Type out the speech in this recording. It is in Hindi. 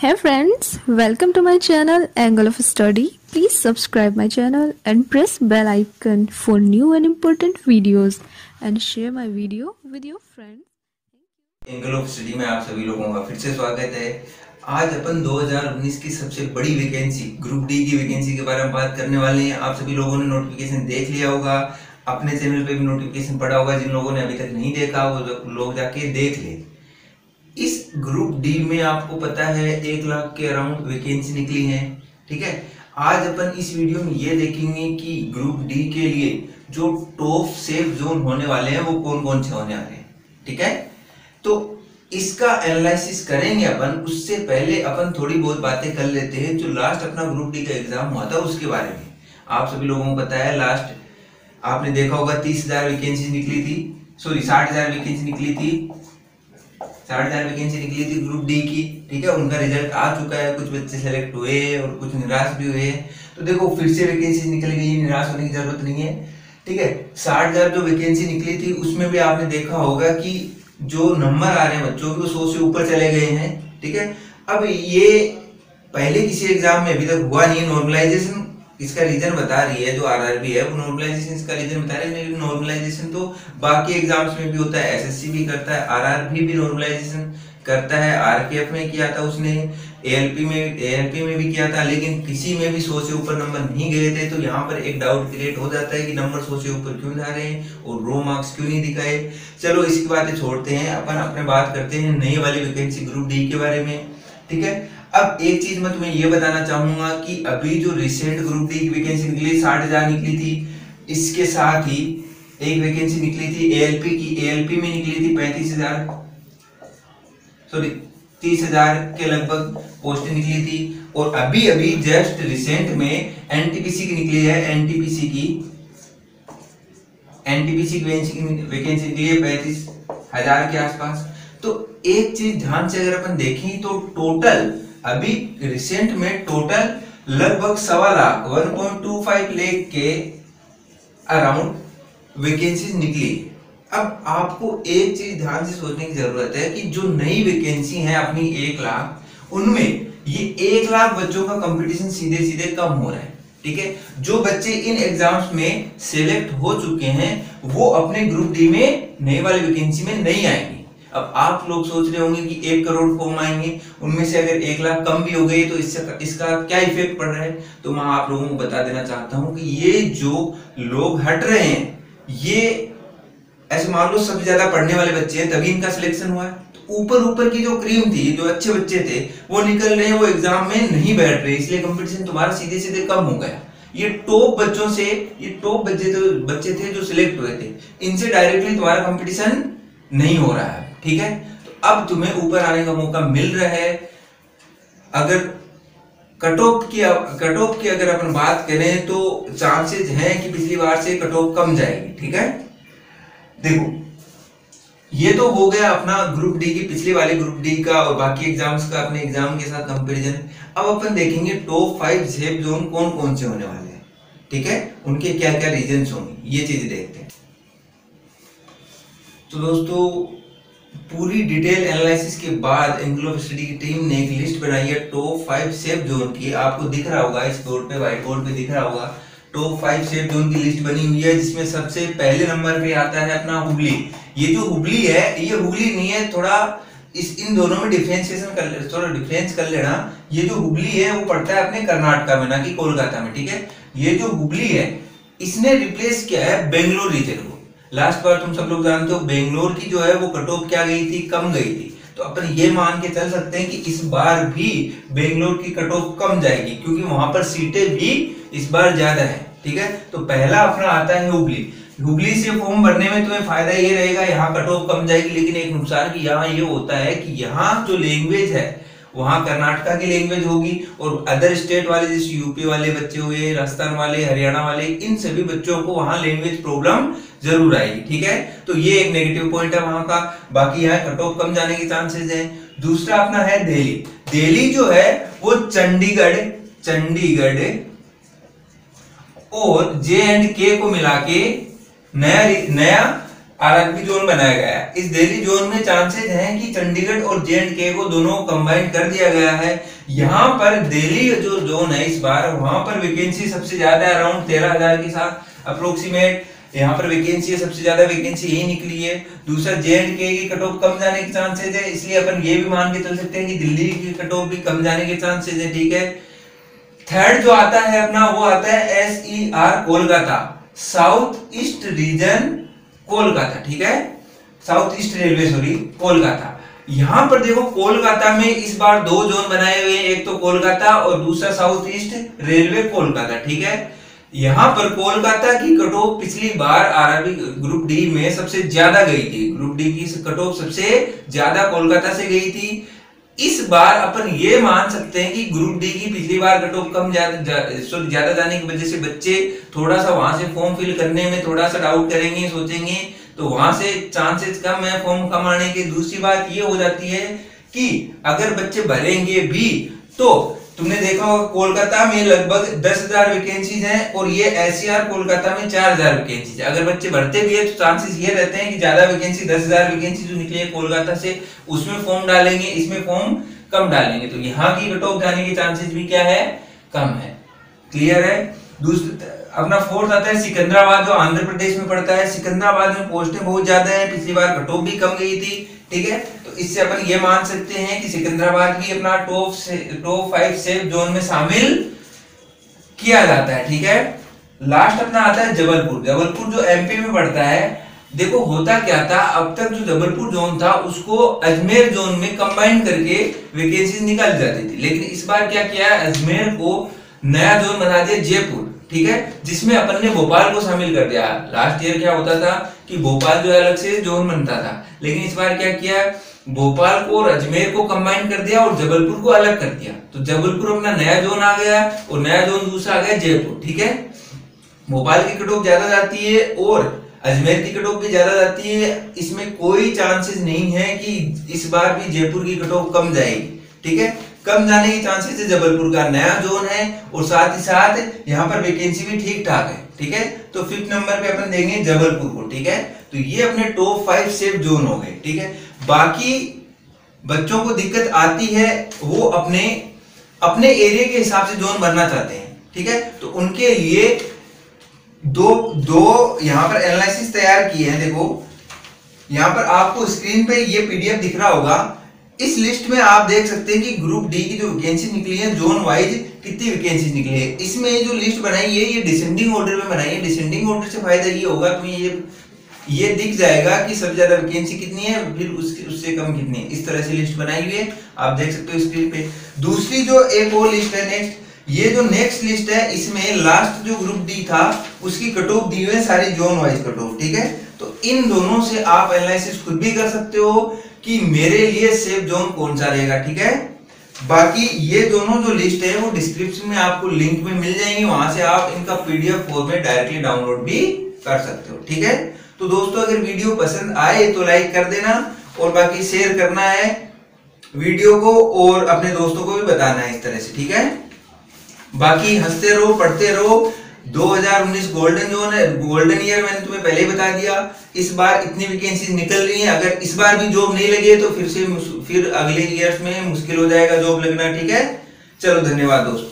Hey friends, welcome to my channel Angle of Study. Please subscribe my channel and press bell icon for new and important videos and share my video with your friends. Angle of study में आप सभी लोगों का फिर से स्वागत है। आज अपन 2019 की सबसे बड़ी वैकेंसी ग्रुप डी की वैकेंसी के बारे में बात करने वाले हैं। आप सभी लोगों ने नोटिफिकेशन देख लिया होगा, अपने चैनल पे भी नोटिफिकेशन पड़ा होगा। जिन लोगों ने अभी तक नहीं देखा वो लोग जाके देख ले। इस ग्रुप डी में आपको पता है 1 लाख के अराउंड वैकेंसी निकली है। ठीक है, आज अपन इस वीडियो में ये देखेंगे कि ग्रुप डी के लिए जो टॉप सेफ जोन होने वाले हैं वो कौन कौन से होने वाले हैं। ठीक है, तो इसका एनालिसिस करेंगे अपन। उससे पहले अपन थोड़ी बहुत बातें कर लेते हैं जो लास्ट अपना ग्रुप डी का एग्जाम हुआ था उसके बारे में। आप सभी लोगों को पता है लास्ट आपने देखा होगा 30,000 वैकेंसी निकली थी, सॉरी 60,000 वैकेंसी निकली थी, 60,000 वैकेंसी निकली थी ग्रुप डी की। ठीक है, उनका रिजल्ट आ चुका है, कुछ बच्चे सेलेक्ट हुए और कुछ निराश भी हुए। तो देखो फिर से वैकेंसी निकल गई, निराश होने की जरूरत नहीं है। ठीक है, 60,000 जो वैकेंसी निकली थी उसमें भी आपने देखा होगा कि जो नंबर आ रहे हैं बच्चों के वो 100 से ऊपर चले गए हैं। ठीक है, अब ये पहले किसी एग्जाम में अभी तक हुआ नहीं है। नॉर्मलाइजेशन इसका रीजन बता रही है, जो आरआरबी है वो नॉर्मलाइजेशन इसका रीजन बता रही है। नॉर्मलाइजेशन तो बाकी एग्जाम्स में भी होता है, एसएससी भी करता है, आरआरबी भी नॉर्मलाइजेशन करता है। आरकेएफ में किया था उसने, एएलपी में भी किया था, लेकिन किसी में भी 100 से ऊपर नंबर नहीं गए थे। तो यहाँ पर एक डाउट क्रिएट हो जाता है कि नंबर 100 से ऊपर क्यों जा रहे हैं और रो मार्क्स क्यों नहीं दिखाए। चलो इसकी बातें छोड़ते हैं, अपन अपने बात करते हैं नई वाली वैकेंसी ग्रुप डी के बारे में। ठीक है, अब एक चीज मैं तुम्हें ये बताना चाहूंगा कि अभी जो रिसेंट ग्रुप डी की वैकेंसी निकली 60,000 निकली थी, इसके साथ ही एक वैकेंसी निकली थी एएलपी की। एएलपी में निकली थी 35,000, सॉरी 30,000 के लगभग पोस्टें निकली थी। और अभी अभी जस्ट रिसेंट में एनटीपीसी की निकली है, एनटीपीसी की वैकेंसी निकली है 35,000 के आसपास। तो एक चीज ध्यान से अगर अपन देखें तो टोटल अभी रिसेंट में टोटल लगभग 1.25 लाख 1.25 लाख के अराउंड वैकेंसीज निकली। अब आपको एक चीज ध्यान से सोचने की जरूरत है कि जो नई वैकेंसी है अपनी 1 लाख, उनमें ये 1 लाख बच्चों का कंपटीशन सीधे सीधे कम हो रहा है। ठीक है, जो बच्चे इन एग्जाम्स में सिलेक्ट हो चुके हैं वो अपने ग्रुप डी में नई वाली वैकेंसी में नहीं आएंगे। अब आप लोग सोच रहे होंगे कि 1 करोड़ फॉर्म आएंगे, उनमें से अगर 1 लाख कम भी हो गए तो इसका क्या इफेक्ट पड़ रहा है। तो मैं आप लोगों को बता देना चाहता हूं कि ये जो लोग हट रहे हैं ये ऐसे मान लो सबसे ज्यादा पढ़ने वाले बच्चे हैं तभी इनका सिलेक्शन हुआ है। तो ऊपर की जो क्रीम थी, जो अच्छे बच्चे थे वो निकल रहे हैं, वो एग्जाम में नहीं बैठ रहे, इसलिए कंपटीशन तुम्हारा सीधे सीधे कम हो गया। ये टॉप बच्चों से, ये टॉप बच्चे थे जो सिलेक्ट हुए थे, इनसे डायरेक्टली तुम्हारा कंपटीशन नहीं हो रहा है। ठीक है, तो अब तुम्हें ऊपर आने का मौका मिल रहा है। अगर कट ऑफ की अगर अपन बात करें तो चांसेस हैं कि पिछली बार से कट ऑफ कम जाएगी। ठीक है, देखो ये तो हो गया अपना ग्रुप डी की पिछली वाली ग्रुप डी का और बाकी एग्जाम्स का अपने एग्जाम के साथ कंपैरिजन। अब अपन देखेंगे टॉप 5 सेफ जोन कौन कौन से होने वाले हैं। ठीक है, उनके क्या क्या रीजंस होंगे ये चीज देखते हैं। तो दोस्तों पूरी डिटेल एनालिसिस के बाद एंगल ऑफ स्टडी की टीम ने एक लिस्ट बनाई है टॉप 5 सेफ जोन की। आपको दिख रहा होगा इस बोर्ड पे, व्हाइट बोर्ड पे दिख रहा होगा टॉप 5 सेफ जोन की लिस्ट बनी हुई है, जिसमें सबसे पहले नंबर पे आता है अपना हुबली। ये जो हुबली है ये हुबली नहीं है, थोड़ा इन दोनों में डिफरेंस कर लेना। ये जो हुबली है वो पड़ता है अपने कर्नाटका में, ना कि कोलकाता में। ठीक है, ये जो हुबली है इसने रिप्लेस किया है बेंगलोर रीजन को। लास्ट बार तुम सब लोग जानते हो बेंगलोर की जो है वो कट ऑफ क्या गई थी, कम गई थी। तो अपन ये मान के चल सकते हैं कि इस बार भी बेंगलोर की कट ऑफ कम जाएगी, क्योंकि वहां पर सीटें भी इस बार ज्यादा है। ठीक है, तो पहला अपना आता है हुबली। हुबली से फॉर्म भरने में तुम्हें फायदा ये रहेगा, यहाँ कट ऑफ कम जाएगी, लेकिन एक नुकसान कि यहाँ ये होता है कि यहाँ जो लैंग्वेज है वहां कर्नाटका की लैंग्वेज होगी, और अदर स्टेट वाले जैसे यूपी वाले बच्चे हुए, राजस्थान वाले, हरियाणा वाले, इन सभी बच्चों को वहां लैंग्वेज प्रॉब्लम जरूर आएगी। ठीक है, तो ये एक नेगेटिव पॉइंट है वहां का। बाकी यहाँ कट ऑफ कम जाने के चांसेस है। दूसरा अपना है दिल्ली। दिल्ली जो है वो चंडीगढ़ और J&K को मिला के नया आरआरबी जोन बनाया गया है। इस दिल्ली जोन में चांसेस हैं कि चंडीगढ़ और जे&के को दोनों कंबाइन कर दिया गया है। यहाँ पर दिल्ली जो जोन है इस बार, वहां पर वैकेंसी सबसे ज्यादा है, अराउंड 13,000 के साथ अप्रोक्सीमेट यहाँ पर वैकेंसी है, सबसे ज्यादा वैकेंसी यही निकली है। दूसरा जे&के की कट ऑफ कम जाने के चांसेस है, इसलिए अपन ये भी मान के चल सकते हैं कि दिल्ली की कट ऑफ भी कम जाने के चांसेस है, ठीक है। थर्ड जो आता है अपना, वो आता है SER Kolkata, south east region Kolkata, ठीक है, south east railway, sorry Kolkata. यहां पर देखो कोलकाता में इस बार 2 जोन बनाए हुए हैं, एक तो कोलकाता और दूसरा साउथ ईस्ट रेलवे कोलकाता, ठीक है। यहां पर कोलकाता की कट ऑफ पिछली बार आरआरबी ग्रुप डी में सबसे ज्यादा गई थी, ग्रुप डी की कट ऑफ सबसे ज्यादा कोलकाता से गई थी। इस बार अपन ये मान सकते हैं कि ग्रुप डी की पिछली बार कट ऑफ कम ज्यादा जाने की वजह से बच्चे थोड़ा सा वहां से फॉर्म फिल करने में थोड़ा सा डाउट करेंगे, सोचेंगे, तो वहां से चांसेस कम है फॉर्म कम आने की। दूसरी बात ये हो जाती है कि अगर बच्चे भरेंगे भी तो तुमने देखा होगा कोलकाता में लगभग 10,000 वैकेंसीज हैं और ये SER कोलकाता में 4,000 वैकेंसीज है। अगर बच्चे भरते भी है तो चांसेस ये रहते हैं कि ज्यादा वैकेंसी 10,000 वैकेंसी जो निकली है कोलकाता से उसमें फॉर्म डालेंगे, इसमें फॉर्म कम डालेंगे, तो यहाँ की कट ऑफ जाने के चांसेस भी क्या है, कम है। क्लियर है। दूसरा अपना फोर्थ आता है सिकंदराबाद, जो आंध्र प्रदेश में पड़ता है। सिकंदराबाद में पोस्टें बहुत ज्यादा है, पिछली बार कट ऑफ भी कम गई थी, ठीक है। तो इससे अपन ये मान सकते हैं कि सिकंदराबाद भी अपना टॉप 5 सेफ जोन में शामिल किया जाता है, ठीक है। लास्ट अपना आता है जबलपुर। जबलपुर जो MP में पड़ता है। देखो होता क्या था, अब तक जो जबलपुर जोन था उसको अजमेर जोन में कंबाइन करके वैकेंसीज निकल जाती थी, लेकिन इस बार क्या किया, अजमेर को नया जोन बना दिया जयपुर, ठीक है, जिसमें अपन ने भोपाल को शामिल कर दिया। लास्ट ईयर क्या होता था कि भोपाल जो है अलग से जोन बनता था, लेकिन इस बार क्या किया, भोपाल को और अजमेर को कंबाइन कर दिया और जबलपुर को अलग कर दिया। तो जबलपुर अपना नया जोन आ गया और नया जोन दूसरा आ गया जयपुर, ठीक है। भोपाल की कट ऑफ ज्यादा जाती है और अजमेर की कट ऑफ भी ज्यादा जाती है। इसमें कोई चांसेस नहीं है कि इस बार भी जयपुर की कट ऑफ कम जाएगी, ठीक है। कम जाने की चांसेस है, जबलपुर का नया जोन है और साथ ही साथ यहाँ पर वैकेंसी भी ठीक ठाक है, ठीक है। तो 5th नंबर पे अपन देंगे जबलपुर को, ठीक है। तो ये अपने टॉप 5 सेफ जोन हो गए, ठीक है। बाकी बच्चों को दिक्कत आती है, वो अपने एरिया के हिसाब से जोन बनना चाहते हैं, ठीक है। तो उनके लिए दो यहाँ पर एनालिसिस तैयार किए हैं। देखो यहाँ पर आपको स्क्रीन पे ये PDF दिख रहा होगा। इस लिस्ट में आप देख सकते हैं कि ग्रुप डी की जो वैकेंसी निकली है जोन वाइज कितनी वैकेंसी निकली है। इसमें जो लिस्ट बनाई है ये डिसेंडिंग ऑर्डर में बनाई है। डिसेंडिंग ऑर्डर से फायदा ये होगा, तुम्हें ये दिख जाएगा कि सबसे ज्यादा वैकेंसी कितनी है, फिर उससे कम कितनी है। इस तरह से लिस्ट बनाई हुई है, आप देख सकते हो स्क्रीन पे। दूसरी जो एक और लिस्ट है नेक्स्ट, ये जो नेक्स्ट लिस्ट है इसमें लास्ट जो ग्रुप डी था उसकी कट ऑफ दी हुई है सारी जोन वाइज कट ऑफ, ठीक है। तो इन दोनों से आप एनालिसिस खुद भी कर सकते हो कि मेरे लिए सेफ जोन कौन सा रहेगा, ठीक है। बाकी ये दोनों जो लिस्ट है वो डिस्क्रिप्शन में आपको लिंक में मिल जाएंगे, वहां से आप इनका PDF फॉर्मेट डायरेक्टली डाउनलोड भी कर सकते हो, ठीक है। तो दोस्तों अगर वीडियो पसंद आए तो लाइक कर देना और बाकी शेयर करना है वीडियो को और अपने दोस्तों को भी बताना है इस तरह से, ठीक है। बाकी हंसते रहो, पढ़ते रहो। 2019 गोल्डन जोन है, गोल्डन ईयर मैंने तुम्हें पहले ही बता दिया। इस बार इतनी वैकेंसी निकल रही है, अगर इस बार भी जॉब नहीं लगी तो फिर अगले ईयर्स में मुश्किल हो जाएगा जॉब लगना, ठीक है। चलो धन्यवाद दोस्तों।